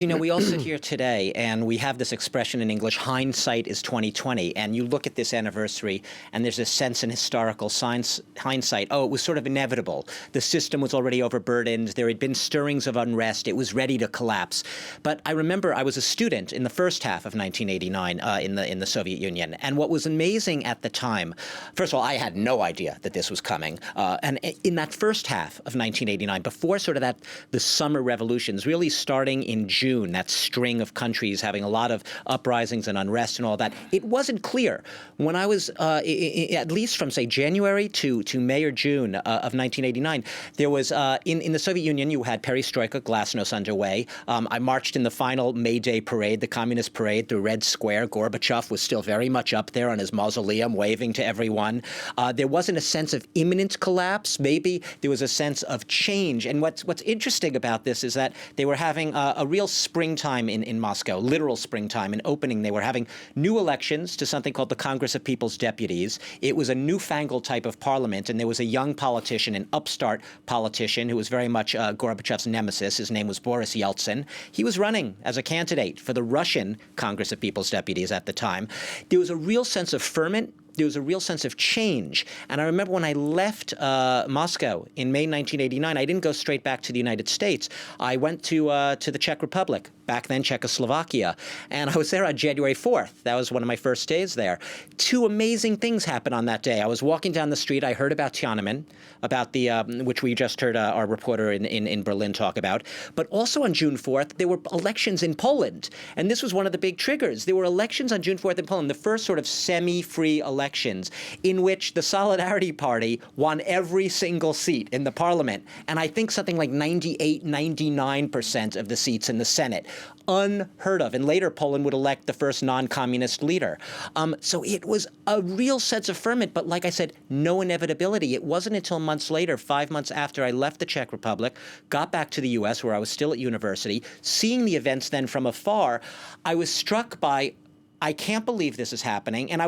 You know, we all sit here today and we have this expression in English, hindsight is 2020. And you look at this anniversary and there's a sense in historical science, hindsight, oh, it was sort of inevitable. The system was already overburdened. There had been stirrings of unrest. It was ready to collapse. But I remember I was a student in the first half of 1989 in the Soviet Union. And what was amazing at the time, first of all, I had no idea that this was coming. And in that first half of 1989, before sort of the summer revolutions, really starting in June, that string of countries having a lot of uprisings and unrest and all that, it wasn't clear. When I was, at least from, say, January to May or June of 1989, there was, in the Soviet Union, you had perestroika, glasnost underway. I marched in the final May Day parade, the Communist parade, through Red Square. Gorbachev was still very much up there on his mausoleum, waving to everyone. There wasn't a sense of imminent collapse. Maybe there was a sense of change. And what's interesting about this is that they were having a real springtime in Moscow, literal springtime. In opening, they were having new elections to something called the Congress of People's Deputies. It was a newfangled type of parliament, and there was a young politician, an upstart politician, who was very much Gorbachev's nemesis. His name was Boris Yeltsin. He was running as a candidate for the Russian Congress of People's Deputies at the time. There was a real sense of ferment. There was a real sense of change. And I remember when I left Moscow in May 1989, I didn't go straight back to the United States. I went to the Czech Republic, back then Czechoslovakia. And I was there on January 4th. That was one of my first days there. Two amazing things happened on that day. I was walking down the street. I heard about Tiananmen, about the which we just heard our reporter in Berlin talk about. But also on June 4th, there were elections in Poland. And this was one of the big triggers. There were elections on June 4th in Poland, the first sort of semi-free elections in which the Solidarity Party won every single seat in the parliament. And I think something like 98, 99% of the seats in the Senate. Unheard of. And later, Poland would elect the first non-communist leader. So it was a real sense of ferment, but like I said, no inevitability. It wasn't until months later, 5 months after I left the Czech Republic, got back to the U.S., where I was still at university, seeing the events then from afar, I was struck by, I can't believe this is happening. And I